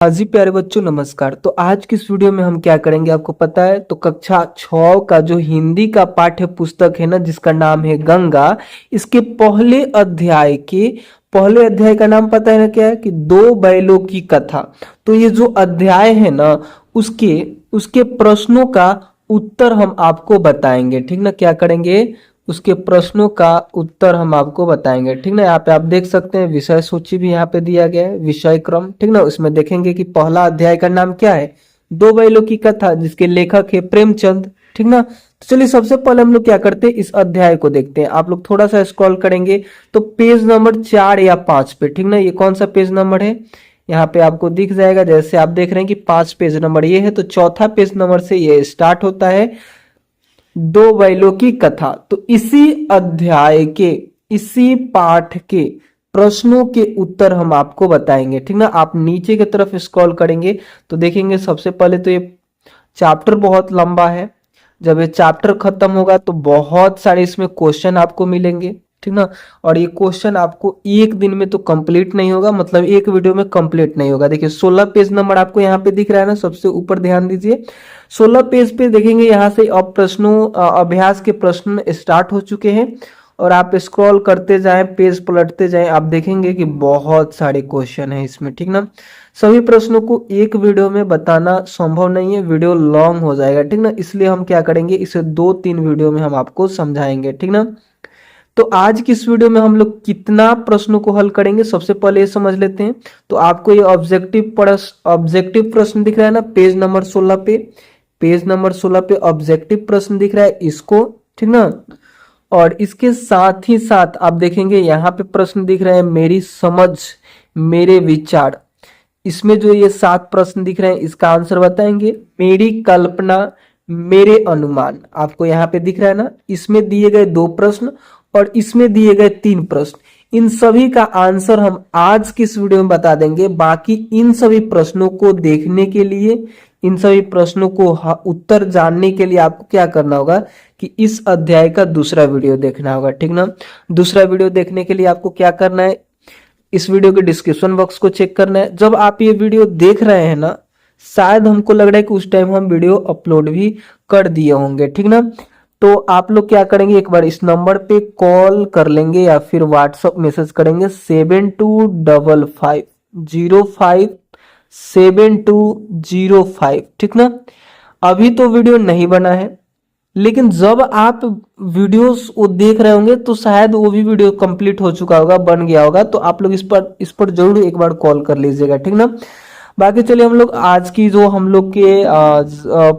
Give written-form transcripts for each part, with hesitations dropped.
हाँ जी प्यारे बच्चों नमस्कार। तो आज की इस वीडियो में हम क्या करेंगे आपको पता है। तो कक्षा 6 का जो हिंदी का पाठ्य पुस्तक है ना जिसका नाम है गंगा, इसके पहले अध्याय का नाम पता है ना क्या है कि दो बैलों की कथा। तो ये जो अध्याय है ना उसके उसके प्रश्नों का उत्तर हम आपको बताएंगे, ठीक ना। क्या करेंगे, उसके प्रश्नों का उत्तर हम आपको बताएंगे, ठीक ना। यहाँ पे आप देख सकते हैं विषय सूची भी यहाँ पे दिया गया है, विषय क्रम, ठीक ना। उसमें देखेंगे कि पहला अध्याय का नाम क्या है, दो बैलों की कथा, जिसके लेखक है प्रेमचंद, ठीक ना। तो चलिए सबसे पहले हम लोग क्या करते हैं, इस अध्याय को देखते हैं। आप लोग थोड़ा सा स्क्रॉल करेंगे तो पेज नंबर 4 या 5 पे, ठीक ना। ये कौन सा पेज नंबर है, यहाँ पे आपको दिख जाएगा। जैसे आप देख रहे हैं कि 5 पेज नंबर ये है, तो चौथा पेज नंबर से ये स्टार्ट होता है दो बैलों की कथा। तो इसी अध्याय के, इसी पाठ के प्रश्नों के उत्तर हम आपको बताएंगे, ठीक ना। आप नीचे की तरफ स्क्रॉल करेंगे तो देखेंगे सबसे पहले तो ये चैप्टर बहुत लंबा है। जब ये चैप्टर खत्म होगा तो बहुत सारे इसमें क्वेश्चन आपको मिलेंगे, ठीक ना। और ये क्वेश्चन आपको एक दिन में तो कंप्लीट नहीं होगा, मतलब एक वीडियो में कंप्लीट नहीं होगा। देखिए 16 पेज नंबर आपको यहाँ पे दिख रहा है ना, सबसे ऊपर ध्यान दीजिए। 16 पेज पे देखेंगे यहाँ से अब अभ्यास के प्रश्न स्टार्ट हो चुके हैं। और आप स्क्रॉल करते जाएं, पेज पलटते जाएं, आप देखेंगे कि बहुत सारे क्वेश्चन है इसमें, ठीक ना। सभी प्रश्नों को एक वीडियो में बताना संभव नहीं है, वीडियो लॉन्ग हो जाएगा, ठीक ना। इसलिए हम क्या करेंगे, इसे 2-3 वीडियो में हम आपको समझाएंगे, ठीक ना। तो आज की इस वीडियो में हम लोग कितना प्रश्नों को हल करेंगे सबसे पहले ये समझ लेते हैं। तो आपको ये ऑब्जेक्टिव प्रश्न दिख रहा है ना पेज नंबर 16 पे, पेज नंबर 16 पे ऑब्जेक्टिव प्रश्न दिख रहा है इसको, ठीक ना। और इसके साथ ही साथ आप देखेंगे यहाँ पे प्रश्न दिख रहे हैं मेरी समझ मेरे विचार। इसमें जो ये 7 प्रश्न दिख रहे हैं इसका आंसर बताएंगे। मेरी कल्पना मेरे अनुमान आपको यहाँ पे दिख रहा है ना, इसमें दिए गए 2 प्रश्न और इसमें दिए गए 3 प्रश्न। इन सभी का आंसर हम आज की इस वीडियो में बता देंगे। बाकी इन सभी प्रश्नों को देखने के लिए, इन सभी प्रश्नों को उत्तर जानने के लिए आपको क्या करना होगा कि इस अध्याय का दूसरा वीडियो देखना होगा, ठीक ना। दूसरा वीडियो देखने के लिए आपको क्या करना है, इस वीडियो के डिस्क्रिप्शन बॉक्स को चेक करना है। जब आप ये वीडियो देख रहे हैं ना, शायद हमको लग रहा है कि उस टाइम हम वीडियो अपलोड भी कर दिए होंगे, ठीक ना। तो आप लोग क्या करेंगे, एक बार इस नंबर पे कॉल कर लेंगे या फिर व्हाट्सअप मैसेज करेंगे 7255057205, ठीक ना। अभी तो वीडियो नहीं बना है, लेकिन जब आप वीडियोस वो देख रहे होंगे तो शायद वो भी वीडियो कंप्लीट हो चुका होगा, बन गया होगा। तो आप लोग इस पर जरूर एक बार कॉल कर लीजिएगा, ठीक ना। बाकी चलिए हम लोग आज की जो हम लोग के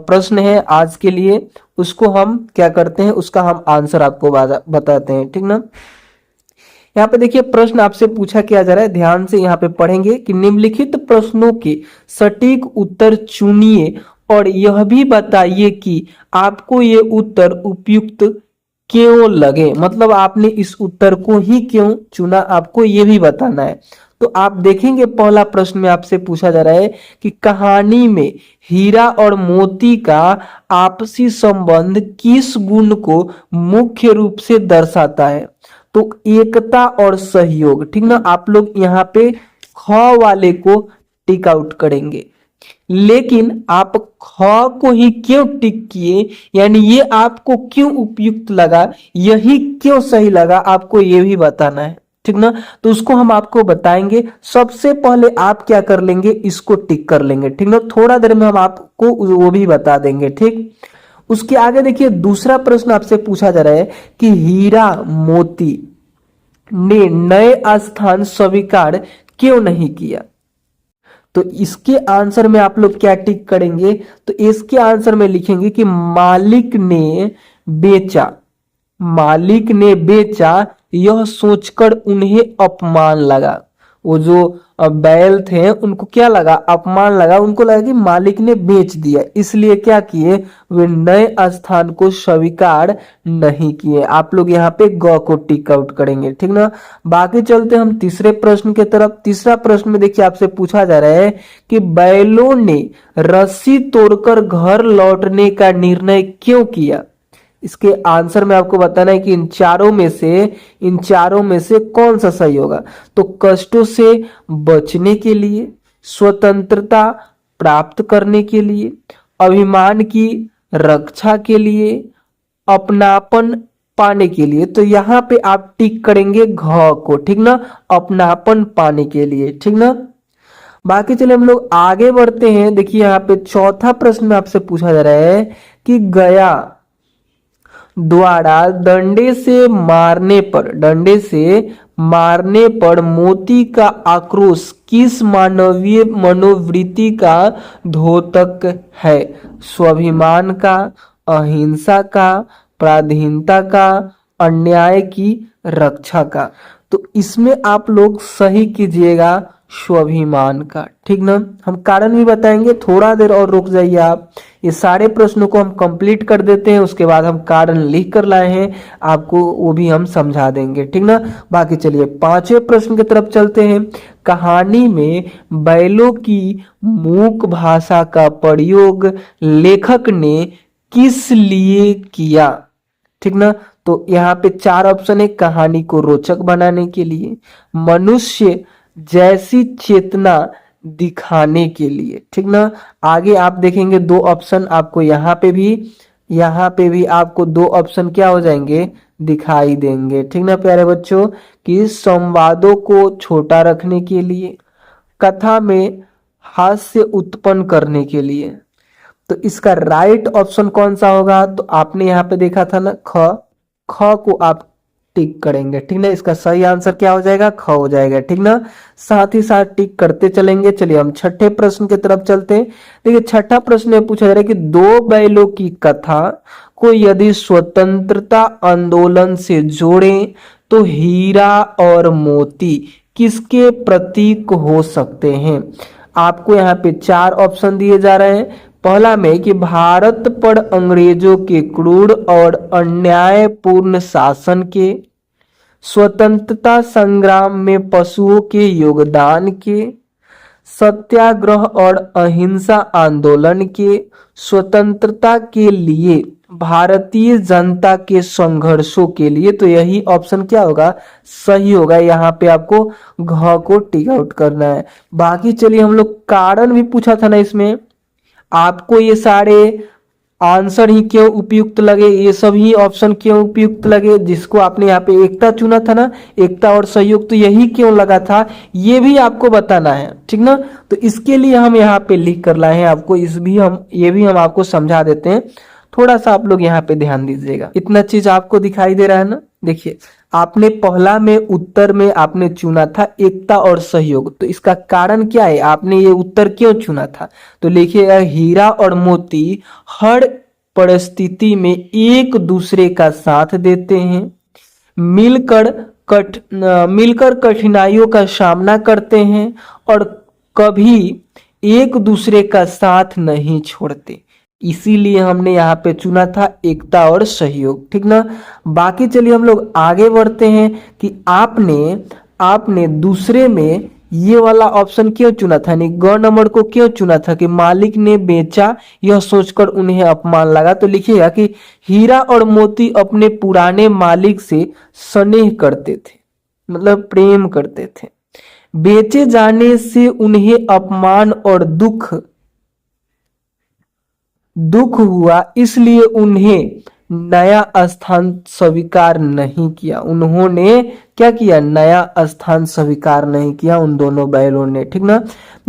प्रश्न है आज के लिए, उसको हम क्या करते हैं, उसका हम आंसर आपको बताते हैं, ठीक ना। यहाँ पे देखिए प्रश्न आपसे पूछा किया जा रहा है, ध्यान से यहाँ पे पढ़ेंगे कि निम्नलिखित प्रश्नों के सटीक उत्तर चुनिए और यह भी बताइए कि आपको ये उत्तर उपयुक्त क्यों लगे। मतलब आपने इस उत्तर को ही क्यों चुना, आपको ये भी बताना है। तो आप देखेंगे पहला प्रश्न में आपसे पूछा जा रहा है कि कहानी में हीरा और मोती का आपसी संबंध किस गुण को मुख्य रूप से दर्शाता है। तो एकता और सहयोग, ठीक ना। आप लोग यहाँ पे ख वाले को टिक आउट करेंगे, लेकिन आप ख को ही क्यों टिक किए, यानी ये आपको क्यों उपयुक्त लगा, यही क्यों सही लगा, आपको ये भी बताना है, ठीक ना। तो उसको हम आपको बताएंगे। सबसे पहले आप क्या कर लेंगे, इसको टिक कर लेंगे, ठीक ना। थोड़ा देर में हम आपको वो भी बता देंगे, ठीक। उसके आगे देखिए दूसरा प्रश्न आपसे पूछा जा रहा है कि हीरा मोती ने नए स्थान स्वीकार क्यों नहीं किया। तो इसके आंसर में आप लोग क्या टिक करेंगे, तो इसके आंसर में लिखेंगे कि मालिक ने बेचा, मालिक ने बेचा यह सोचकर उन्हें अपमान लगा। वो जो बैल थे उनको क्या लगा, अपमान लगा, उनको लगा कि मालिक ने बेच दिया, इसलिए क्या किए, वे नए स्थान को स्वीकार नहीं किए। आप लोग यहाँ पे ग को टिक आउट करेंगे, ठीक ना। बाकी चलते हम तीसरे प्रश्न के तरफ। तीसरा प्रश्न में देखिए आपसे पूछा जा रहा है कि बैलों ने रस्सी तोड़कर घर लौटने का निर्णय क्यों किया। इसके आंसर में आपको बताना है कि इन चारों में से कौन सा सही होगा। तो कष्टों से बचने के लिए, स्वतंत्रता प्राप्त करने के लिए, अभिमान की रक्षा के लिए, अपनापन पाने के लिए। तो यहाँ पे आप टिक करेंगे घ को, ठीक ना, अपनापन पाने के लिए, ठीक ना। बाकी चलिए हम लोग आगे बढ़ते हैं। देखिए यहाँ पे चौथा प्रश्न में आपसे पूछा जा रहा है कि गया द्वारा डंडे से मारने पर मोती का आक्रोश किस मानवीय मनोवृत्ति का द्योतक है? स्वाभिमान का, अहिंसा का, पराधीनता का, अन्याय की रक्षा का। तो इसमें आप लोग सही कीजिएगा स्वाभिमान का, ठीक ना। हम कारण भी बताएंगे, थोड़ा देर और रुक जाइए आप। ये सारे प्रश्नों को हम कंप्लीट कर देते हैं, उसके बाद हम कारण लिख कर लाए हैं आपको, वो भी हम समझा देंगे, ठीक ना। बाकी चलिए पांचवें प्रश्न की तरफ चलते हैं। कहानी में बैलों की मूक भाषा का प्रयोग लेखक ने किस लिए किया? ठीक ना। तो यहाँ पे चार ऑप्शन है। कहानी को रोचक बनाने के लिए, मनुष्य जैसी चेतना दिखाने के लिए, ठीक ना। आगे आप देखेंगे दो ऑप्शन आपको यहाँ पे भी आपको दो ऑप्शन क्या हो जाएंगे, दिखाई देंगे, ठीक ना प्यारे बच्चों। कि संवादों को छोटा रखने के लिए, कथा में हास्य उत्पन्न करने के लिए। तो इसका राइट ऑप्शन कौन सा होगा? तो आपने यहाँ पे देखा था ना, ख को आप टिक करेंगे, ठीक ना। इसका सही आंसर क्या हो जाएगा? ख हो जाएगा, ठीक ना। साथ ही साथ टिक करते चलेंगे। चलिए हम छठे प्रश्न की तरफ चलते हैं। देखिए छठा प्रश्न में पूछा जा रहा है कि दो बैलों की कथा को यदि स्वतंत्रता आंदोलन से जोड़ें तो हीरा और मोती किसके प्रतीक हो सकते हैं? आपको यहाँ पे चार ऑप्शन दिए जा रहे हैं। पहला में कि भारत पर अंग्रेजों के क्रूर और अन्यायपूर्ण शासन के, स्वतंत्रता संग्राम में पशुओं के योगदान के, सत्याग्रह और अहिंसा आंदोलन के, स्वतंत्रता के लिए भारतीय जनता के संघर्षों के लिए। तो यही ऑप्शन क्या होगा? सही होगा। यहाँ पे आपको घ को टिक आउट करना है। बाकी चलिए हम लोग कारण भी पूछा था ना इसमें, आपको ये सारे आंसर ही क्यों उपयुक्त लगे, ये सभी ऑप्शन क्यों उपयुक्त लगे? जिसको आपने यहाँ पे एकता चुना था ना, एकता और सहयोग, तो यही क्यों लगा था ये भी आपको बताना है, ठीक ना। तो इसके लिए हम यहाँ पे लिख कर लाए हैं आपको, ये भी हम आपको समझा देते हैं। थोड़ा सा आप लोग यहाँ पे ध्यान दीजिएगा। इतना चीज आपको दिखाई दे रहा है ना। देखिए आपने पहला में उत्तर में आपने चुना था एकता और सहयोग, तो इसका कारण क्या है? आपने ये उत्तर क्यों चुना था? तो लिखिएगा हीरा और मोती हर परिस्थिति में एक दूसरे का साथ देते हैं, मिलकर कठिनाइयों का सामना करते हैं और कभी एक दूसरे का साथ नहीं छोड़ते। इसीलिए हमने यहाँ पे चुना था एकता और सहयोग, ठीक ना। बाकी चलिए हम लोग आगे बढ़ते हैं कि आपने दूसरे में ये वाला ऑप्शन क्यों चुना था, यानी ग नंबर को क्यों चुना था? कि मालिक ने बेचा यह सोचकर उन्हें अपमान लगा। तो लिखिएगा कि हीरा और मोती अपने पुराने मालिक से स्नेह करते थे, मतलब प्रेम करते थे। बेचे जाने से उन्हें अपमान और दुख हुआ, इसलिए उन्हें नया स्थान स्वीकार नहीं किया। उन्होंने क्या किया? नया स्थान स्वीकार नहीं किया उन दोनों बैलों ने, ठीक ना।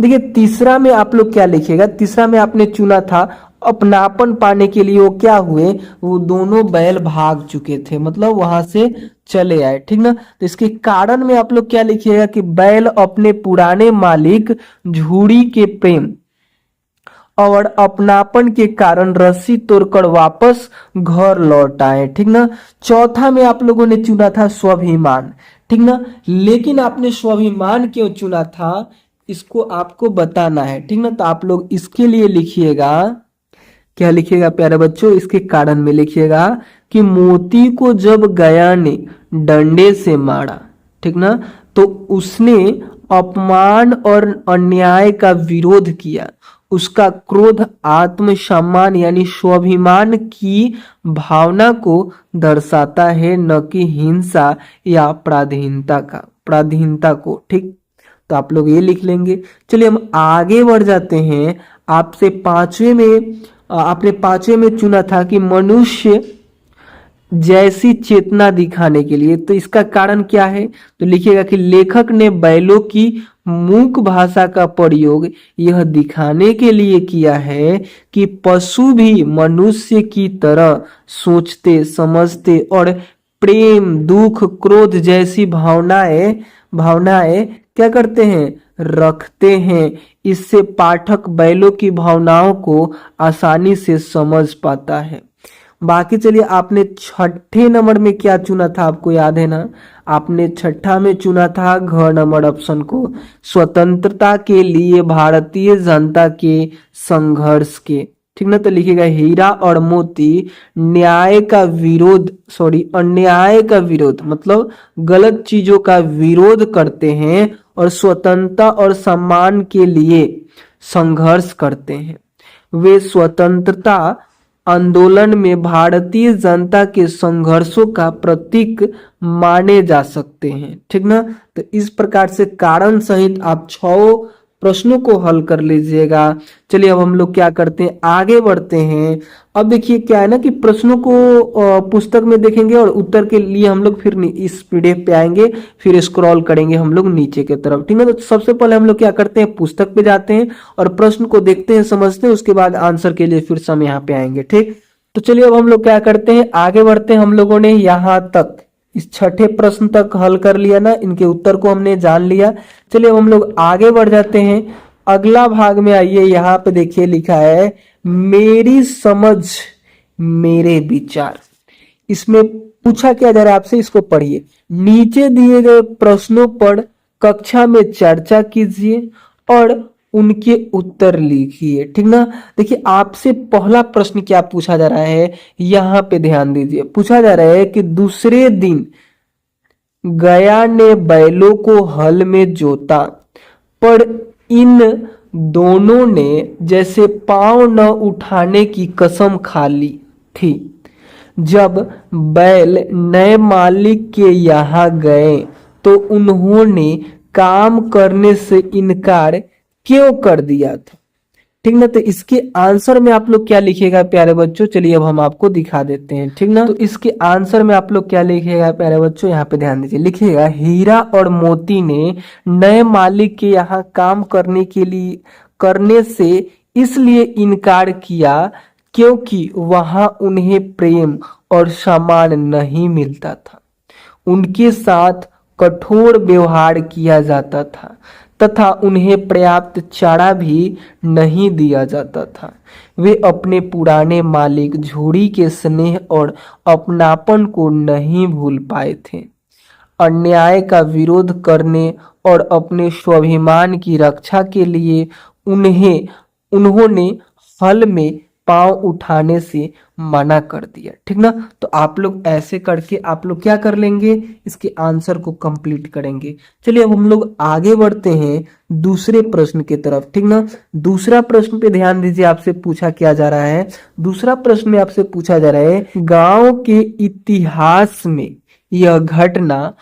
देखिए तीसरा में आप लोग क्या लिखिएगा? तीसरा में आपने चुना था अपनापन पाने के लिए। वो क्या हुए? वो दोनों बैल भाग चुके थे, मतलब वहां से चले आए, ठीक ना। तो इसके कारण में आप लोग क्या लिखिएगा? कि बैल अपने पुराने मालिक झूड़ी के प्रेम और अपनापन के कारण रस्सी तोड़कर वापस घर लौट आए, ठीक ना। चौथा में आप लोगों ने चुना था स्वाभिमान, ठीक ना। लेकिन आपने स्वाभिमान क्यों चुना था इसको आपको बताना है, ठीक ना। तो आप लोग इसके लिए लिखिएगा, क्या लिखिएगा प्यारे बच्चों? इसके कारण में लिखिएगा कि मोती को जब गया ने डंडे से मारा, ठीक ना, तो उसने अपमान और अन्याय का विरोध किया। उसका क्रोध आत्मसम्मान यानी स्वाभिमान की भावना को दर्शाता है, न कि हिंसा या पराधीनता को, ठीक। तो आप लोग ये लिख लेंगे। चलिए हम आगे बढ़ जाते हैं। आपसे आपने पांचवे में चुना था कि मनुष्य जैसी चेतना दिखाने के लिए, तो इसका कारण क्या है? तो लिखिएगा कि लेखक ने बैलों की मूक भाषा का प्रयोग यह दिखाने के लिए किया है कि पशु भी मनुष्य की तरह सोचते, समझते और प्रेम, दुख, क्रोध जैसी भावनाएं क्या करते हैं? रखते हैं। इससे पाठक बैलों की भावनाओं को आसानी से समझ पाता है। बाकी चलिए, आपने छठे नंबर में क्या चुना था, आपको याद है ना? आपने छठा में चुना था घ नंबर ऑप्शन को, स्वतंत्रता के लिए भारतीय जनता के संघर्ष के। ठीक ना? तो लिखिएगा हीरा और मोती अन्याय का विरोध मतलब गलत चीजों का विरोध करते हैं और स्वतंत्रता और सम्मान के लिए संघर्ष करते हैं। वे स्वतंत्रता आंदोलन में भारतीय जनता के संघर्षों का प्रतीक माने जा सकते हैं। ठीक ना? तो इस प्रकार से कारण सहित आप 6 प्रश्नों को हल कर लीजिएगा। चलिए अब हम लोग क्या करते हैं, आगे बढ़ते हैं। अब देखिए क्या है ना कि प्रश्नों को पुस्तक में देखेंगे और उत्तर के लिए हम लोग फिर इस पीडीएफ पे आएंगे, फिर स्क्रॉल करेंगे हम लोग नीचे की तरफ। ठीक है? तो सबसे पहले हम लोग क्या करते हैं, पुस्तक पे जाते हैं और प्रश्न को देखते हैं, समझते हैं, उसके बाद आंसर के लिए फिर से हम यहाँ पे आएंगे। ठीक, तो चलिए अब हम लोग क्या करते हैं, आगे बढ़ते हैं। हम लोगों ने यहाँ तक इस छठे प्रश्न तक हल कर लिया ना, इनके उत्तर को हमने जान लिया। चलिए अब हम लोग आगे बढ़ जाते हैं। अगला भाग में आइए, यहाँ पे देखिए लिखा है मेरी समझ मेरे विचार। इसमें पूछा क्या जा रहा है आपसे, इसको पढ़िए। नीचे दिए गए प्रश्नों पर कक्षा में चर्चा कीजिए और उनके उत्तर लिखिए। ठीक ना? देखिए आपसे पहला प्रश्न क्या पूछा जा रहा है, यहाँ पे ध्यान दीजिए। पूछा जा रहा है कि दूसरे दिन गया ने बैलों को हल में जोता, पर इन दोनों ने जैसे पांव न उठाने की कसम खा ली थी। जब बैल नए मालिक के यहाँ गए तो उन्होंने काम करने से इनकार क्यों कर दिया था। ठीक ना? तो इसके आंसर में आप लोग क्या लिखेगा प्यारे बच्चों, चलिए अब हम आपको दिखा देते हैं। ठीक ना? तो इसके आंसर में आप लोग क्या लिखेगा प्यारे बच्चों, यहाँ पे ध्यान दीजिए। लिखिएगा हीरा और मोती ने नए मालिक के यहाँ काम करने से इसलिए इनकार किया क्योंकि वहां उन्हें प्रेम और सम्मान नहीं मिलता था। उनके साथ कठोर व्यवहार किया जाता था तथा उन्हें पर्याप्त चारा भी नहीं दिया जाता था। वे अपने पुराने मालिक झूड़ी के स्नेह और अपनापन को नहीं भूल पाए थे। अन्याय का विरोध करने और अपने स्वाभिमान की रक्षा के लिए उन्होंने हल में पांव उठाने से मना कर दिया। ठीक ना? तो आप लोग ऐसे करके आप लोग क्या कर लेंगे, इसके आंसर को कंप्लीट करेंगे। चलिए अब हम लोग आगे बढ़ते हैं दूसरे प्रश्न की तरफ। ठीक ना? दूसरा प्रश्न पे ध्यान दीजिए, आपसे पूछा क्या जा रहा है। दूसरा प्रश्न में आपसे पूछा जा रहा है गांव के इतिहास में यह घटना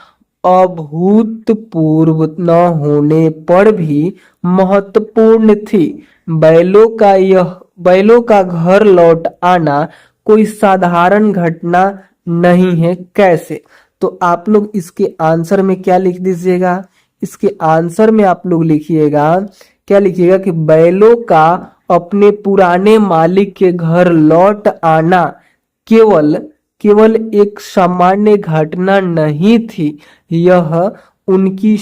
अभूतपूर्व न होने पर भी महत्वपूर्ण थी। बैलों का घर लौट आना कोई साधारण घटना नहीं है। कैसे? तो आप लोग इसके आंसर में क्या लिख दीजिएगा, इसके आंसर में आप लोग लिखिएगा, क्या लिखिएगा कि बैलों का अपने पुराने मालिक के घर लौट आना केवल एक सामान्य घटना नहीं थी। यह उनकी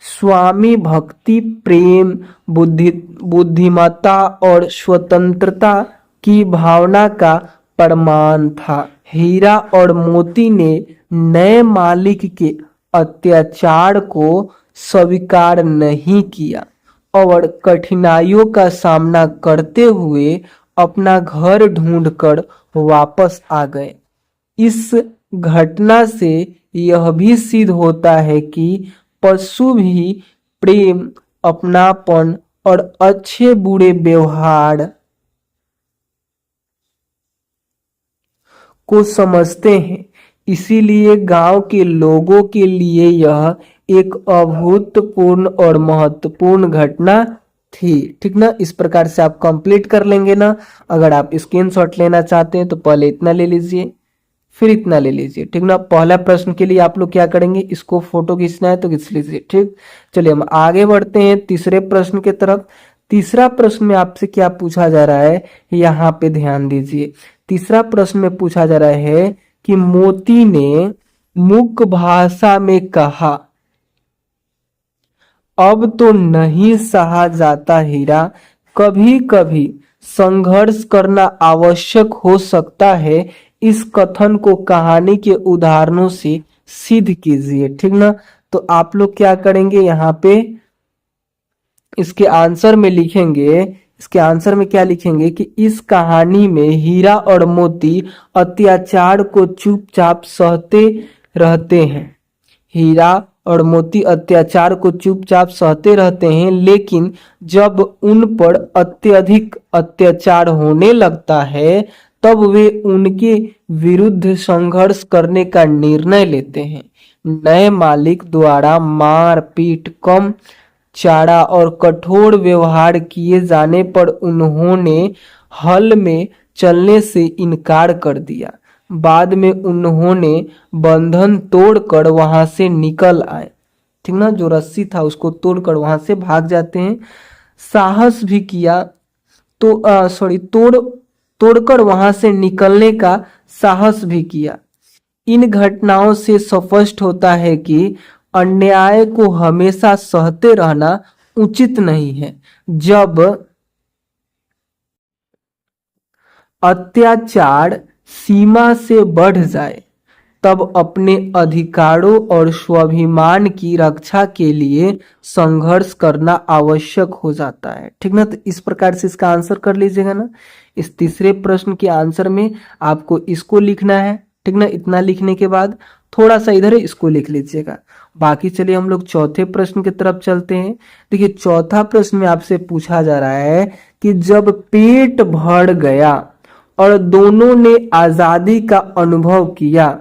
स्वामी भक्ति, प्रेम, बुद्धिमत्ता और स्वतंत्रता की भावना का प्रमाण था। हीरा और मोती ने नए मालिक के अत्याचार को स्वीकार नहीं किया और कठिनाइयों का सामना करते हुए अपना घर ढूंढकर वापस आ गए। इस घटना से यह भी सिद्ध होता है कि पशु भी प्रेम, अपनापन और अच्छे बुरे व्यवहार को समझते हैं। इसीलिए गांव के लोगों के लिए यह एक अभूतपूर्ण और महत्वपूर्ण घटना थी। ठीक ना, इस प्रकार से आप कंप्लीट कर लेंगे ना। अगर आप स्क्रीनशॉट लेना चाहते हैं तो पहले इतना ले लीजिए, फिर इतना ले लीजिए। ठीक ना, पहला प्रश्न के लिए आप लोग क्या करेंगे, इसको फोटो खींचना है तो खींच लीजिए। ठीक, चलिए हम आगे बढ़ते हैं तीसरे प्रश्न की तरफ। तीसरा प्रश्न में आपसे क्या पूछा जा रहा है, यहाँ पे ध्यान दीजिए। तीसरा प्रश्न में पूछा जा रहा है कि मोती ने मूक भाषा में कहा, अब तो नहीं सहा जाता हीरा, कभी कभी संघर्ष करना आवश्यक हो सकता है। इस कथन को कहानी के उदाहरणों से सिद्ध कीजिए। ठीक ना, तो आप लोग क्या करेंगे, यहाँ पे इसके आंसर में लिखेंगे, इसके आंसर में क्या लिखेंगे कि इस कहानी में हीरा और मोती अत्याचार को चुपचाप सहते रहते हैं। हीरा और मोती अत्याचार को चुपचाप सहते रहते हैं, लेकिन जब उन पर अत्यधिक अत्याचार होने लगता है तब वे उनके विरुद्ध संघर्ष करने का निर्णय लेते हैं। नए मालिक द्वारा मार पीट, कम चारा और कठोर व्यवहार किए जाने पर उन्होंने हल में चलने से इनकार कर दिया। बाद में उन्होंने बंधन तोड़कर वहां से निकल आए। ठीक ना, जो रस्सी था उसको तोड़कर वहां से भाग जाते हैं। साहस भी किया तो तोड़कर वहां से निकलने का साहस भी किया। इन घटनाओं से स्पष्ट होता है कि अन्याय को हमेशा सहते रहना उचित नहीं है। जब अत्याचार सीमा से बढ़ जाए तब अपने अधिकारों और स्वाभिमान की रक्षा के लिए संघर्ष करना आवश्यक हो जाता है। ठीक ना, तो इस प्रकार से इसका आंसर कर लीजिएगा ना। इस तीसरे प्रश्न के आंसर में आपको इसको लिखना है। ठीक ना, इतना लिखने के बाद थोड़ा सा इधर इसको लिख लीजिएगा। बाकी चलिए हम लोग चौथे प्रश्न की तरफ चलते हैं। देखिए, चौथा प्रश्न में आपसे पूछा जा रहा है कि जब पेट भर गया और दोनों ने आजादी का अनुभव किया,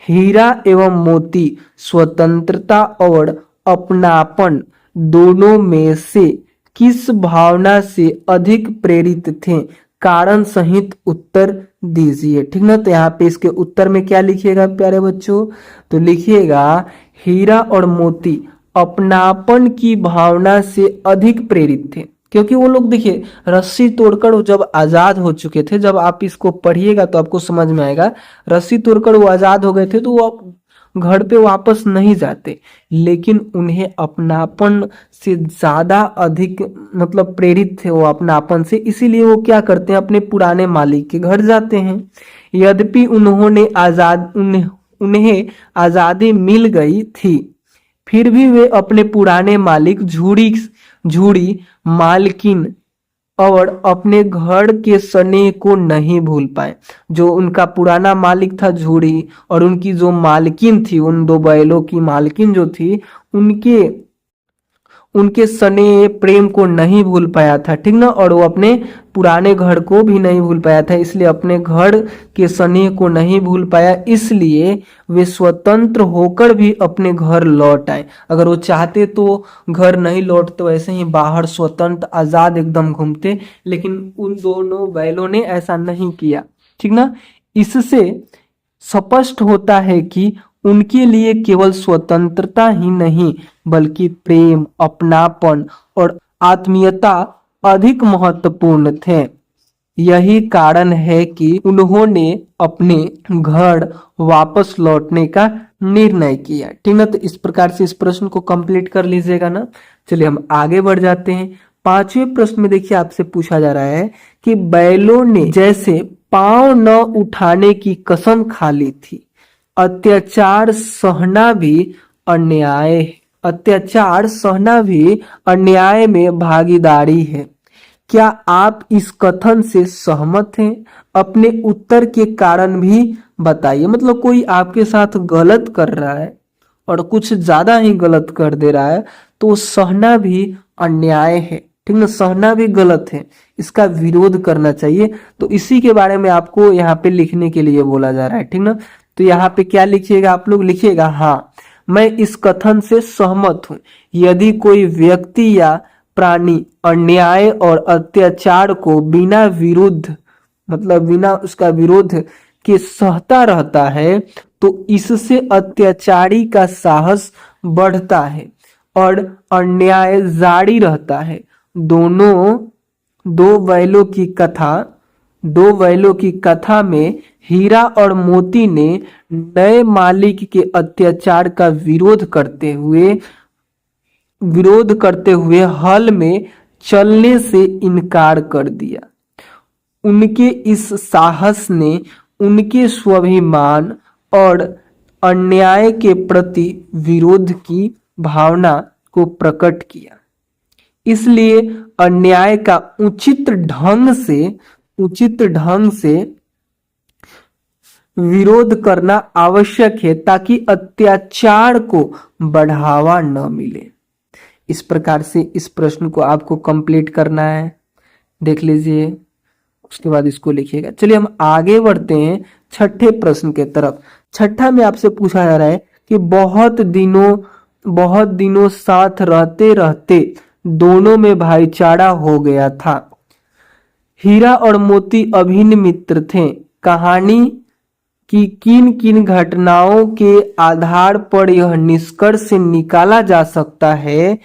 हीरा एवं मोती स्वतंत्रता और अपनापन दोनों में से किस भावना से अधिक प्रेरित थे? कारण सहित उत्तर दीजिए। ठीक ना, तो यहाँ पे इसके उत्तर में क्या लिखिएगा प्यारे बच्चों, तो लिखिएगा हीरा और मोती अपनापन की भावना से अधिक प्रेरित थे, क्योंकि वो लोग देखिए रस्सी तोड़कर वो जब आजाद हो चुके थे। जब आप इसको पढ़िएगा तो आपको समझ में आएगा, रस्सी तोड़कर वो आजाद हो गए थे तो वो घर पे वापस नहीं जाते, लेकिन उन्हें अपनापन से ज्यादा अधिक मतलब प्रेरित थे वो अपनापन से। इसीलिए वो क्या करते हैं, अपने पुराने मालिक के घर जाते हैं। यद्यपि उन्हें आजादी मिल गई थी, फिर भी वे अपने पुराने मालिक झूड़ी मालकिन और अपने घर के स्नेह को नहीं भूल पाए। जो उनका पुराना मालिक था झूड़ी, और उनकी जो मालकिन थी, उन दो बैलों की मालकिन जो थी, उनके स्नेह प्रेम को नहीं भूल पाया था। ठीक ना, और वो अपने पुराने घर को भी नहीं भूल पाया था, इसलिए अपने घर के स्नेह को नहीं भूल पाया, इसलिए वे स्वतंत्र होकर भी अपने घर लौट आए। अगर वो चाहते तो घर नहीं लौटते, वैसे ही बाहर स्वतंत्र आजाद एकदम घूमते, लेकिन उन दोनों बैलों ने ऐसा नहीं किया। ठीक ना, इससे स्पष्ट होता है कि उनके लिए केवल स्वतंत्रता ही नहीं बल्कि प्रेम, अपनापन और आत्मीयता अधिक महत्वपूर्ण थे। यही कारण है कि उन्होंने अपने घर वापस लौटने का निर्णय किया। ठीक ना, तो इस प्रकार से इस प्रश्न को कंप्लीट कर लीजिएगा ना। चलिए हम आगे बढ़ जाते हैं। पांचवें प्रश्न में देखिए आपसे पूछा जा रहा है कि बैलों ने जैसे पांव न उठाने की कसम खा ली थी, अत्याचार सहना भी अन्याय में भागीदारी है। क्या आप इस कथन से सहमत हैं? अपने उत्तर के कारण भी बताइए। मतलब कोई आपके साथ गलत कर रहा है और कुछ ज्यादा ही गलत कर दे रहा है तो सहना भी अन्याय है। ठीक ना, सहना भी गलत है, इसका विरोध करना चाहिए। तो इसी के बारे में आपको यहाँ पे लिखने के लिए बोला जा रहा है। ठीक ना, तो यहाँ पे क्या लिखिएगा, आप लोग लिखिएगा हाँ मैं इस कथन से सहमत हूं। यदि कोई व्यक्ति या प्राणी अन्याय और अत्याचार को बिना विरुद्ध मतलब बिना उसका विरोध के सहता रहता है तो इससे अत्याचारी का साहस बढ़ता है और अन्याय जारी रहता है। दो बैलों की कथा में हीरा और मोती ने नए मालिक के अत्याचार का विरोध करते हुए हल में चलने से इनकार कर दिया। उनके इस साहस ने उनके स्वाभिमान और अन्याय के प्रति विरोध की भावना को प्रकट किया। इसलिए अन्याय का उचित ढंग से विरोध करना आवश्यक है ताकि अत्याचार को बढ़ावा न मिले। इस प्रकार से इस प्रश्न को आपको कंप्लीट करना है, देख लीजिए, उसके बाद इसको लिखिएगा। चलिए हम आगे बढ़ते हैं छठे प्रश्न के तरफ। छठा में आपसे पूछा जा रहा है कि बहुत दिनों साथ रहते रहते दोनों में भाईचारा हो गया था। हीरा और मोती अभिन्न मित्र थे। कहानी की किन किन घटनाओं के आधार पर यह निष्कर्ष निकाला जा सकता है,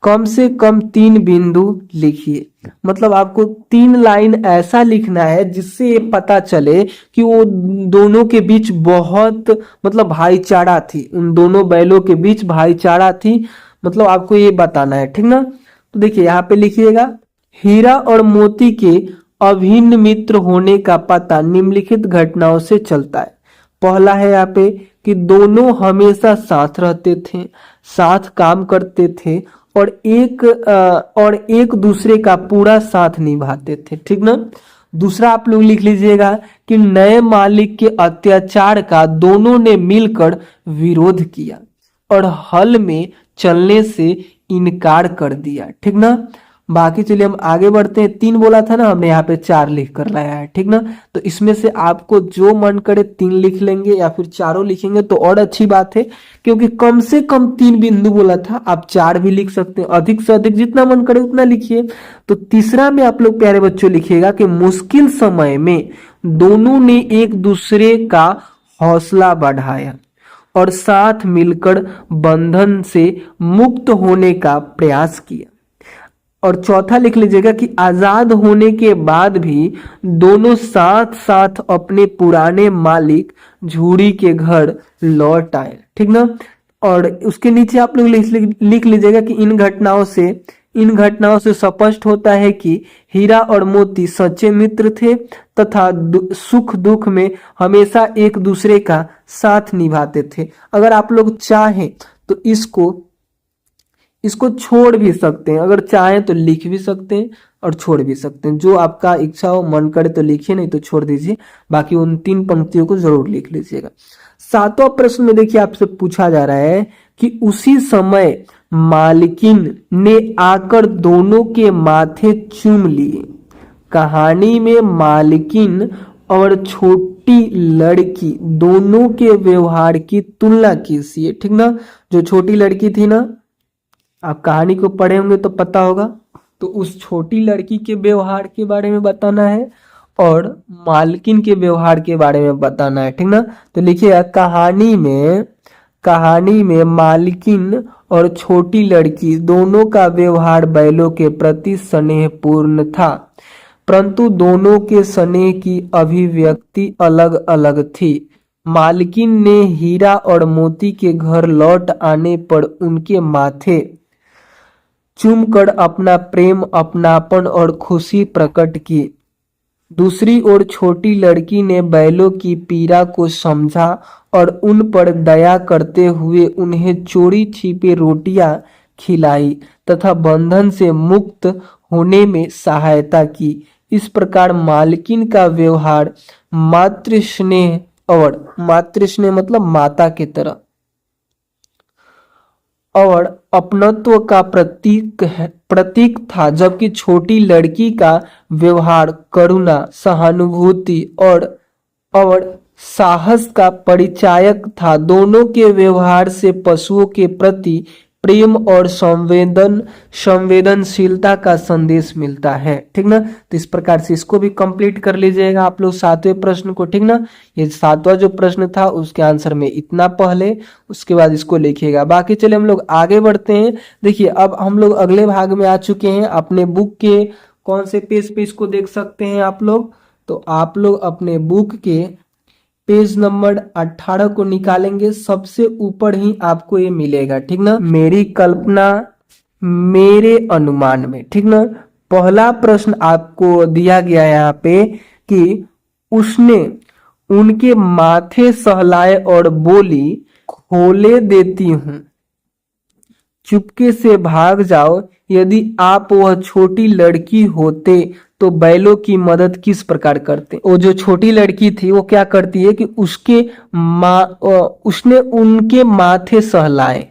कम से कम 3 बिंदु लिखिए। मतलब आपको 3 लाइन ऐसा लिखना है जिससे ये पता चले कि वो दोनों के बीच बहुत मतलब भाईचारा थी, उन दोनों बैलों के बीच भाईचारा थी, मतलब आपको ये बताना है, ठीक ना। तो देखिए यहाँ पे लिखिएगा, हीरा और मोती के अभिन्न मित्र होने का पता निम्नलिखित घटनाओं से चलता है। पहला है यहाँ पे कि दोनों हमेशा साथ रहते थे, साथ काम करते थे और एक दूसरे का पूरा साथ निभाते थे, ठीक ना। दूसरा आप लोग लिख लीजिएगा कि नए मालिक के अत्याचार का दोनों ने मिलकर विरोध किया और हल में चलने से इनकार कर दिया, ठीक ना। बाकी चलिए हम आगे बढ़ते हैं। 3 बोला था ना हमने, यहाँ पे 4 लिख कर लाया है, ठीक ना। तो इसमें से आपको जो मन करे 3 लिख लेंगे या फिर चारों लिखेंगे तो और अच्छी बात है, क्योंकि कम से कम 3 बिंदु बोला था, आप 4 भी लिख सकते हैं, अधिक से अधिक जितना मन करे उतना लिखिए। तो तीसरा में आप लोग प्यारे बच्चों लिखिएगा कि मुश्किल समय में दोनों ने एक दूसरे का हौसला बढ़ाया और साथ मिलकर बंधन से मुक्त होने का प्रयास किया। और चौथा लिख लीजिएगा कि आजाद होने के बाद भी दोनों साथ साथ अपने पुराने मालिक झूड़ी के घर लौट आए, ठीक ना। और उसके नीचे आप लोग लिख लीजिएगा कि इन घटनाओं से स्पष्ट होता है कि हीरा और मोती सच्चे मित्र थे तथा सुख दुख में हमेशा एक दूसरे का साथ निभाते थे। अगर आप लोग चाहें तो इसको छोड़ भी सकते हैं, अगर चाहें तो लिख भी सकते हैं और छोड़ भी सकते हैं, जो आपका इच्छा हो, मन करे तो लिखिए, नहीं तो छोड़ दीजिए। बाकी उन 3 पंक्तियों को जरूर लिख लीजिएगा। 7वां प्रश्न में देखिए आपसे पूछा जा रहा है कि उसी समय मालकिन ने आकर दोनों के माथे चूम लिए। कहानी में मालकिन और छोटी लड़की दोनों के व्यवहार की तुलना कीजिए, ठीक ना। जो छोटी लड़की थी ना, आप कहानी को पढ़े होंगे तो पता होगा, तो उस छोटी लड़की के व्यवहार के बारे में बताना है और मालकिन के व्यवहार के बारे में बताना है, ठीक ना। तो लिखिए, कहानी में मालकिन और छोटी लड़की दोनों का व्यवहार बैलों के प्रति स्नेहपूर्ण था, परंतु दोनों के स्नेह की अभिव्यक्ति अलग अलग थी। मालकिन ने हीरा और मोती के घर लौट आने पर उनके माथे चूमकर अपना प्रेम, अपनापन और खुशी प्रकट की। दूसरी ओर छोटी लड़की ने बैलों की पीड़ा को समझा और उन पर दया करते हुए उन्हें चोरी छिपे रोटियां खिलाई तथा बंधन से मुक्त होने में सहायता की। इस प्रकार मालकिन का व्यवहार मातृस्नेह मतलब माता की तरह और अपनत्व का प्रतीक था, जबकि छोटी लड़की का व्यवहार करुणा, सहानुभूति और साहस का परिचायक था। दोनों के व्यवहार से पशुओं के प्रति प्रेम और संवेदनशीलता का संदेश मिलता है। ठीक ना, तो इस प्रकार से इसको भी कंप्लीट कर लीजिएगा आप लोग 7वें प्रश्न को। ठीक ना, ये 7वां जो प्रश्न था उसके आंसर में इतना पहले, उसके बाद इसको लिखिएगा। बाकी चले हम लोग आगे बढ़ते हैं। देखिए अब हम लोग अगले भाग में आ चुके हैं। अपने बुक के कौन से पेज पे इसको देख सकते हैं आप लोग, तो आप लोग अपने बुक के पेज नंबर 18 को निकालेंगे, सबसे ऊपर ही आपको ये मिलेगा। ठीक ना, मेरी कल्पना मेरे अनुमान में। ठीक ना, पहला प्रश्न आपको दिया गया है यहाँ पे कि उसने उनके माथे सहलाए और बोली, खोले देती हूं, चुपके से भाग जाओ। यदि आप वह छोटी लड़की होते तो बैलों की मदद किस प्रकार करते। वो जो छोटी लड़की थी वो क्या करती है कि उसने उनके माथे सहलाए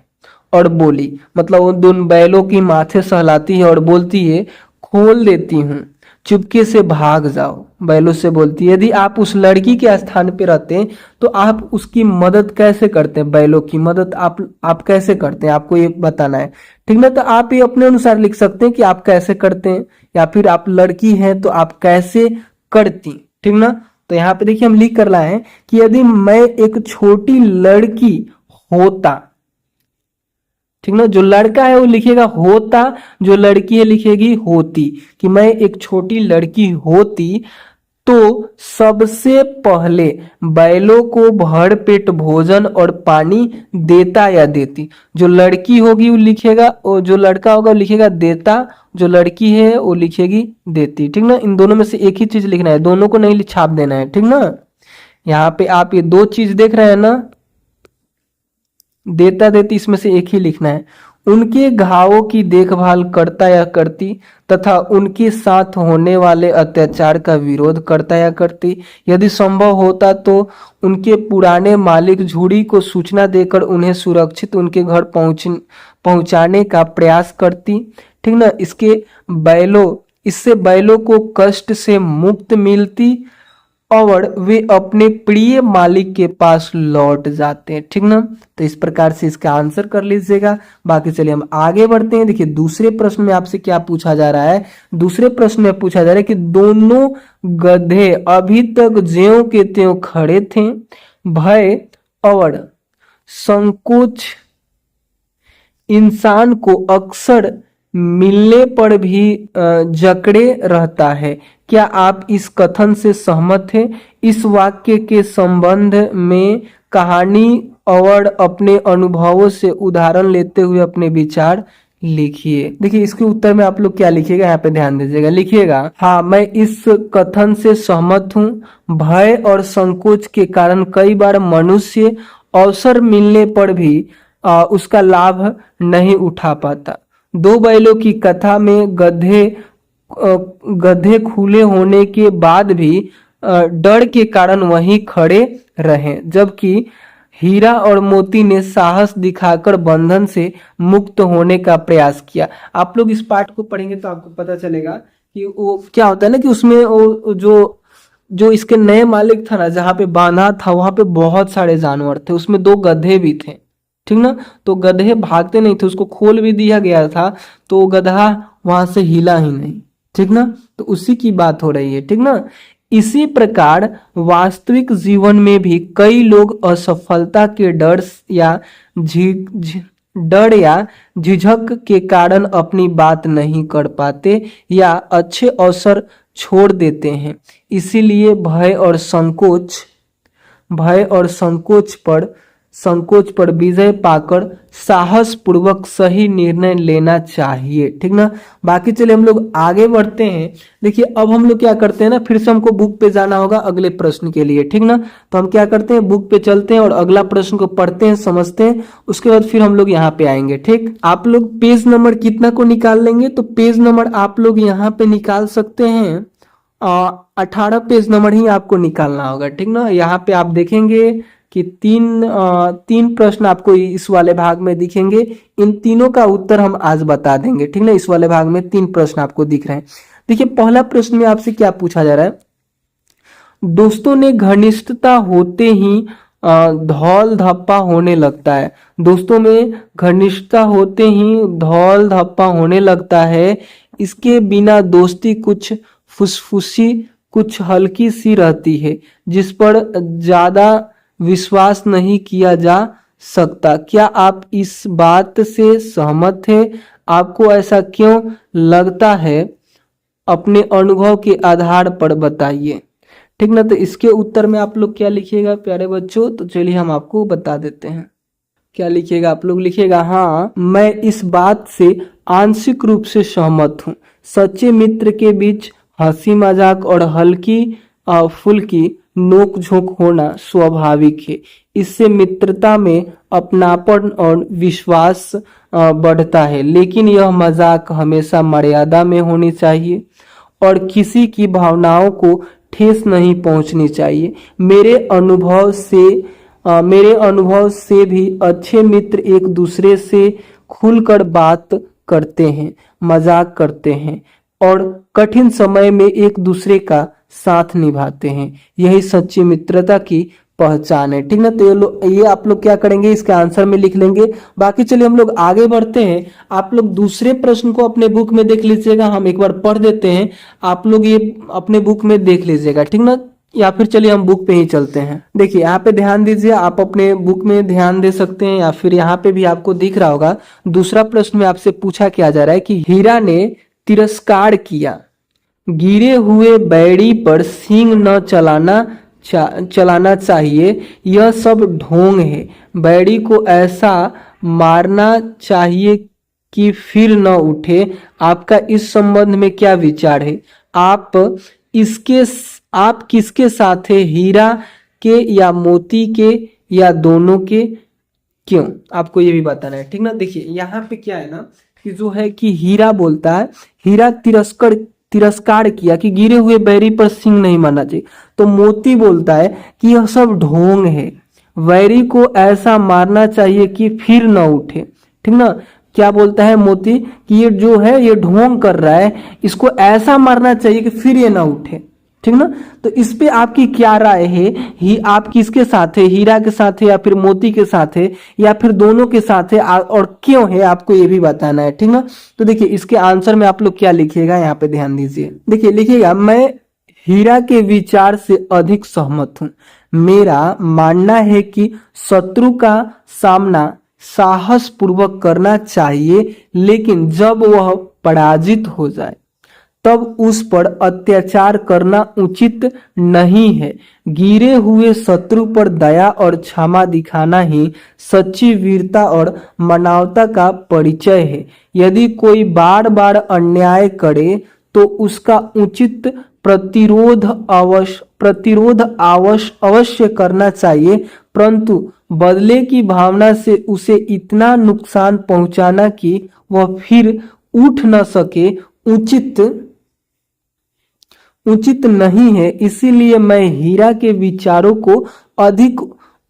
और बोली, मतलब वो दोनों बैलों की माथे सहलाती है और बोलती है खोल देती हूँ, चुपके से भाग जाओ। बैलों से बोलती है। यदि आप उस लड़की के स्थान पे रहते हैं तो आप उसकी मदद कैसे करते हैं, बैलों की मदद आप कैसे करते हैं, आपको ये बताना है। ठीक ना, तो आप ये अपने अनुसार लिख सकते हैं कि आप कैसे करते हैं, या फिर आप लड़की हैं तो आप कैसे करती। ठीक ना, तो यहाँ पे देखिए हम लिख कर लाए हैं कि यदि मैं एक छोटी लड़की होता। ठीक ना, जो लड़का है वो लिखेगा होता, जो लड़की है लिखेगी होती। कि मैं एक छोटी लड़की होती तो सबसे पहले बैलों को भर पेट भोजन और पानी देता या देती। जो लड़की होगी वो लिखेगा, और जो लड़का होगा वो लिखेगा देता, जो लड़की है वो लिखेगी देती। ठीक ना, इन दोनों में से एक ही चीज लिखना है, दोनों को नहीं छाप देना है। ठीक ना, यहाँ पे आप ये दो चीज देख रहे हैं ना, देता देती, इसमें से एक ही लिखना है। उनके घावों की देखभाल करता या करती तथा उनके साथ होने वाले अत्याचार का विरोध करता या करती। यदि संभव होता तो उनके पुराने मालिक झूड़ी को सूचना देकर उन्हें सुरक्षित उनके घर पहुंचाने का प्रयास करती। ठीक ना, इससे बैलों को कष्ट से मुक्त मिलती और वे अपने प्रिय मालिक के पास लौट जाते हैं। ठीक ना, तो इस प्रकार से इसका आंसर कर लीजिएगा। बाकी चलिए हम आगे बढ़ते हैं। देखिए दूसरे प्रश्न में आपसे क्या पूछा जा रहा है। दूसरे प्रश्न में पूछा जा रहा है कि दोनों गधे अभी तक ज्यों के त्यों खड़े थे। भय और संकोच इंसान को अक्सर मिलने पर भी जकड़े रहता है। क्या आप इस कथन से सहमत हैं? इस वाक्य के संबंध में कहानी और अपने अनुभवों से उदाहरण लेते हुए अपने विचार लिखिए। देखिए इसके उत्तर में आप लोग क्या लिखिएगा, यहाँ पे ध्यान दीजिएगा। लिखिएगा हाँ, मैं इस कथन से सहमत हूँ। भय और संकोच के कारण कई बार मनुष्य अवसर मिलने पर भी उसका लाभ नहीं उठा पाता। दो बैलों की कथा में गधे खुले होने के बाद भी डर के कारण वहीं खड़े रहे, जबकि हीरा और मोती ने साहस दिखाकर बंधन से मुक्त होने का प्रयास किया। आप लोग इस पाठ को पढ़ेंगे तो आपको पता चलेगा कि वो क्या होता है ना, कि उसमें वो जो इसके नए मालिक था ना, जहाँ पे बांधा था वहां पे बहुत सारे जानवर थे, उसमें दो गधे भी थे। ठीक ना, तो गधे भागते नहीं थे, उसको खोल भी दिया गया था तो गधा वहां से हिला ही नहीं। ठीक ना, तो उसी की बात हो रही है। ठीक ना, इसी प्रकार वास्तविक जीवन में भी कई लोग असफलता के डर या झिझक के कारण अपनी बात नहीं कर पाते या अच्छे अवसर छोड़ देते हैं। इसीलिए भय और संकोच पर विजय पाकर साहस पूर्वक सही निर्णय लेना चाहिए। ठीक ना, बाकी चले हम लोग आगे बढ़ते हैं। देखिए अब हम लोग क्या करते हैं ना, फिर से हमको बुक पे जाना होगा अगले प्रश्न के लिए। ठीक ना, तो हम क्या करते हैं, बुक पे चलते हैं और अगला प्रश्न को पढ़ते हैं, समझते हैं, उसके बाद फिर हम लोग यहाँ पे आएंगे। ठीक, आप लोग पेज नंबर कितना को निकाल लेंगे, तो पेज नंबर आप लोग यहाँ पे निकाल सकते हैं 18 पेज नंबर ही आपको निकालना होगा। ठीक ना, यहाँ पे आप देखेंगे कि तीन प्रश्न आपको इस वाले भाग में दिखेंगे। इन तीनों का उत्तर हम आज बता देंगे। ठीक ना, इस वाले भाग में 3 प्रश्न आपको दिख रहे हैं। देखिए पहला प्रश्न में आपसे क्या पूछा जा रहा है, दोस्तों ने घनिष्ठता होते ही धौल धप्पा होने लगता है। दोस्तों में घनिष्ठता होते ही धौल धप्पा होने लगता है। इसके बिना दोस्ती कुछ फुसफुसी, कुछ हल्की सी रहती है, जिस पर ज्यादा विश्वास नहीं किया जा सकता। क्या आप इस बात से सहमत हैं? आपको ऐसा क्यों लगता है? अपने अनुभव के आधार पर बताइए। ठीक ना, तो इसके उत्तर में आप लोग क्या लिखिएगा प्यारे बच्चों? तो चलिए हम आपको बता देते हैं। क्या लिखिएगा? आप लोग लिखिएगा, हाँ मैं इस बात से आंशिक रूप से सहमत हूँ। सच्चे मित्र के बीच हंसी मजाक और हल्की फुल्की नोक झोंक होना स्वाभाविक है। इससे मित्रता में अपनापन और विश्वास बढ़ता है, लेकिन यह मजाक हमेशा मर्यादा में होनी चाहिए और किसी की भावनाओं को ठेस नहीं पहुंचनी चाहिए। मेरे अनुभव से भी अच्छे मित्र एक दूसरे से खुलकर बात करते हैं, मजाक करते हैं और कठिन समय में एक दूसरे का साथ निभाते हैं। यही सच्ची मित्रता की पहचान है। ठीक ना, तो ये आप लोग क्या करेंगे, इसके आंसर में लिख लेंगे। बाकी चलिए हम लोग आगे बढ़ते हैं। आप लोग दूसरे प्रश्न को अपने बुक में देख लीजिएगा, हम एक बार पढ़ देते हैं, आप लोग ये अपने बुक में देख लीजिएगा। ठीक ना, या फिर चलिए हम बुक पे ही चलते हैं। देखिए यहाँ पे ध्यान दीजिए, आप अपने बुक में ध्यान दे सकते हैं या फिर यहाँ पे भी आपको दिख रहा होगा। दूसरा प्रश्न में आपसे पूछा क्या जा रहा है कि हीरा ने तिरस्कार किया, गिरे हुए बैरी पर सींग न चलाना चाहिए, यह सब ढोंग है। बैरी को ऐसा मारना चाहिए कि फिर न उठे। आपका इस संबंध में क्या विचार है? आप किसके साथ है, हीरा के या मोती के या दोनों के? क्यों? आपको ये भी बताना है। ठीक ना, देखिए यहाँ पे क्या है ना कि जो है कि हीरा बोलता है, हीरा तिरस्कार किया कि गिरे हुए बैरी पर सींग नहीं मारना चाहिए। तो मोती बोलता है कि यह सब ढोंग है, बैरी को ऐसा मारना चाहिए कि फिर न उठे। ठीक ना, क्या बोलता है मोती कि ये जो है ये ढोंग कर रहा है, इसको ऐसा मारना चाहिए कि फिर ये ना उठे। ठीक ना, तो इस पे आपकी क्या राय है? आप किसके साथ है, हीरा के साथ है या फिर मोती के साथ है या फिर दोनों के साथ है, और क्यों है, आपको ये भी बताना है। ठीक ना, तो देखिए इसके आंसर में आप लोग क्या लिखिएगा, यहाँ पे ध्यान दीजिए। देखिए लिखिएगा, मैं हीरा के विचार से अधिक सहमत हूं। मेरा मानना है कि शत्रु का सामना साहस पूर्वक करना चाहिए, लेकिन जब वह पराजित हो जाए तब उस पर अत्याचार करना उचित नहीं है। गिरे हुए शत्रु पर दया और क्षमा दिखाना ही सच्ची वीरता और मानवता का परिचय है। यदि कोई बार बार अन्याय करे तो उसका उचित प्रतिरोध अवश्य करना चाहिए, परंतु बदले की भावना से उसे इतना नुकसान पहुंचाना कि वह फिर उठ न सके उचित नहीं है। इसीलिए मैं हीरा के विचारों को अधिक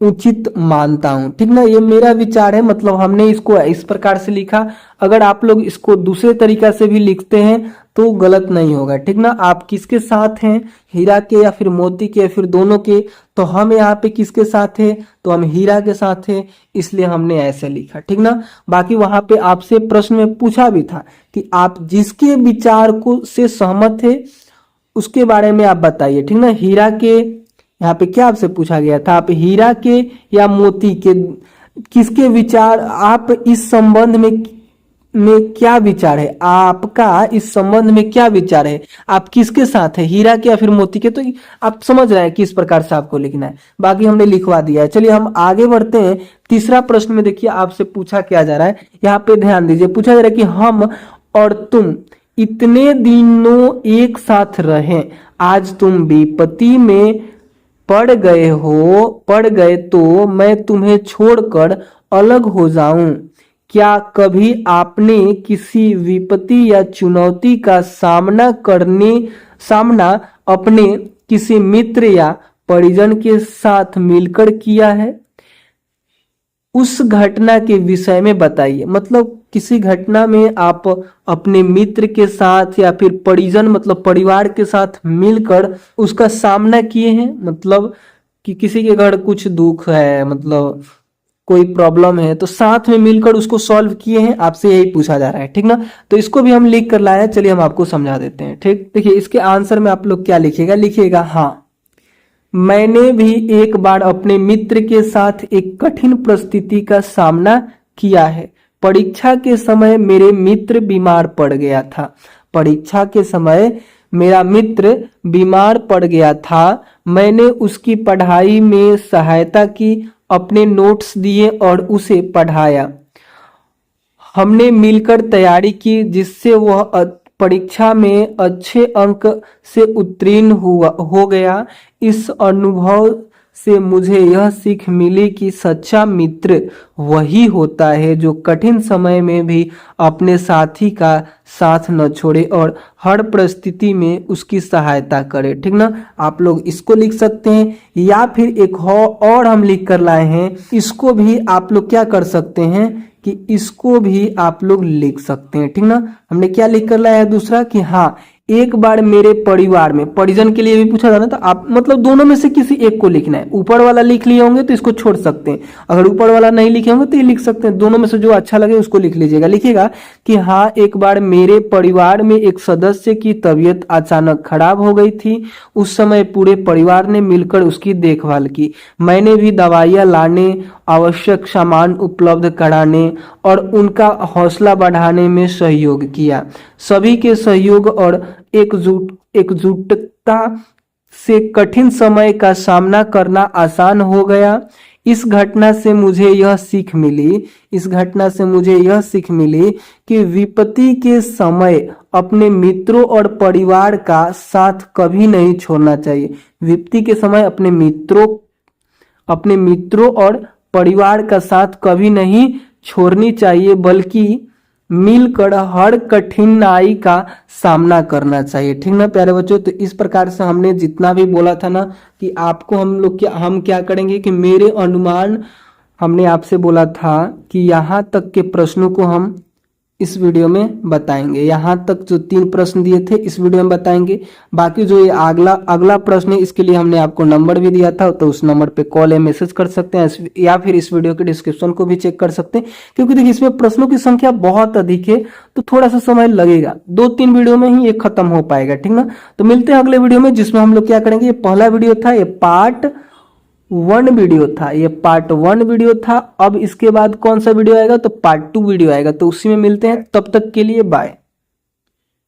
उचित मानता हूं। ठीक ना, ये मेरा विचार है, मतलब हमने इसको इस प्रकार से लिखा। अगर आप लोग इसको दूसरे तरीका से भी लिखते हैं तो गलत नहीं होगा। ठीक ना, आप किसके साथ हैं, हीरा के या फिर मोती के या फिर दोनों के? तो हम यहाँ पे किसके साथ है, तो हम हीरा के साथ है, इसलिए हमने ऐसे लिखा। ठीक ना, बाकी वहां पे आपसे प्रश्न में पूछा भी था कि आप जिसके विचार को से सहमत है उसके बारे में आप बताइए। ठीक ना, हीरा के यहाँ पे क्या आपसे पूछा गया था, आप हीरा के या मोती के किसके विचार, आप इस संबंध में क्या विचार है, आपका इस संबंध में क्या विचार है, आप किसके साथ है, हीरा के या फिर मोती के? तो आप समझ रहे हैं किस प्रकार से आपको लिखना है। बाकी हमने लिखवा दिया है। चलिए हम आगे बढ़ते हैं। तीसरा प्रश्न में देखिए आपसे पूछा क्या जा रहा है, यहाँ पे ध्यान दीजिए। पूछा जा रहा है कि हम और तुम इतने दिनों एक साथ रहे, आज तुम विपत्ति में पड़ गए तो मैं तुम्हें छोड़कर अलग हो जाऊं। क्या कभी आपने किसी विपत्ति या चुनौती का सामना अपने किसी मित्र या परिजन के साथ मिलकर किया है? उस घटना के विषय में बताइए। मतलब किसी घटना में आप अपने मित्र के साथ या फिर परिजन मतलब परिवार के साथ मिलकर उसका सामना किए हैं। मतलब कि किसी के घर कुछ दुख है, मतलब कोई प्रॉब्लम है, तो साथ में मिलकर उसको सॉल्व किए हैं, आपसे यही पूछा जा रहा है, ठीक ना। तो इसको भी हम लिख कर लाए हैं, चलिए हम आपको समझा देते हैं। ठीक, देखिए इसके आंसर में आप लोग क्या लिखिएगा, लिखिएगा हाँ, मैंने भी एक बार अपने मित्र के साथ एक कठिन परिस्थिति का सामना किया है। परीक्षा के समय मेरे मित्र बीमार पड़ गया था। परीक्षा के समय मेरा मित्र बीमार पड़ गया था। मैंने उसकी पढ़ाई में सहायता की, अपने नोट्स दिए और उसे पढ़ाया। हमने मिलकर तैयारी की जिससे वह परीक्षा में अच्छे अंक से उत्तीर्ण हो गया। इस अनुभव से मुझे यह सीख मिली कि सच्चा मित्र वही होता है जो कठिन समय में भी अपने साथी का साथ न छोड़े और हर परिस्थिति में उसकी सहायता करे। ठीक ना, आप लोग इसको लिख सकते हैं, या फिर एक और हम लिख कर लाए हैं, इसको भी आप लोग क्या कर सकते हैं कि इसको भी आप लोग लिख सकते हैं। ठीक ना, हमने क्या लिख कर लाया है दूसरा कि हाँ, एक बार मेरे परिवार में, परिजन के लिए भी पूछा था ना, तो आप मतलब दोनों में से किसी एक को लिखना है। ऊपर वाला लिख लिए होंगे तो इसको छोड़ सकते हैं, अगर ऊपर वाला नहीं लिखे होंगे तो ये लिख सकते हैं। दोनों में से जो अच्छा लगे उसको लिख लीजिएगा। लिखिएगा कि हाँ, एक बार मेरे परिवार में एक सदस्य की तबीयत अचानक खराब हो गई थी। उस समय पूरे परिवार ने मिलकर उसकी देखभाल की। मैंने भी दवाइयाँ लाने, आवश्यक सामान उपलब्ध कराने और उनका हौसला बढ़ाने में सहयोग किया। सभी के सहयोग और एकजुटता से कठिन समय का सामना करना आसान हो गया। इस घटना से मुझे यह सीख मिली कि विपत्ति के समय अपने मित्रों और परिवार का साथ कभी नहीं छोड़ना चाहिए। विपत्ति के समय अपने मित्रों और परिवार का साथ कभी नहीं छोड़नी चाहिए, बल्कि मिलकर हर कठिनाई का सामना करना चाहिए। ठीक ना प्यारे बच्चों, तो इस प्रकार से हमने जितना भी बोला था ना कि आपको हम क्या करेंगे कि मेरे अनुमान, हमने आपसे बोला था कि यहाँ तक के प्रश्नों को हम इस वीडियो में बताएंगे। यहाँ तक जो 3 प्रश्न दिए थे इस वीडियो में बताएंगे। बाकी जो ये अगला प्रश्न है इसके लिए हमने आपको नंबर भी दिया था, तो उस नंबर पे कॉल या मैसेज कर सकते हैं, या फिर इस वीडियो के डिस्क्रिप्शन को भी चेक कर सकते हैं। क्योंकि देखिए इसमें प्रश्नों की संख्या बहुत अधिक है, तो थोड़ा सा समय लगेगा, 2-3 वीडियो में ही ये खत्म हो पाएगा। ठीक ना, तो मिलते हैं अगले वीडियो में, जिसमें हम लोग क्या करेंगे। ये पहला वीडियो था, ये पार्ट 1 वीडियो था। अब इसके बाद कौन सा वीडियो आएगा, तो पार्ट 2 वीडियो आएगा, तो उसी में मिलते हैं। तब तक के लिए बाय।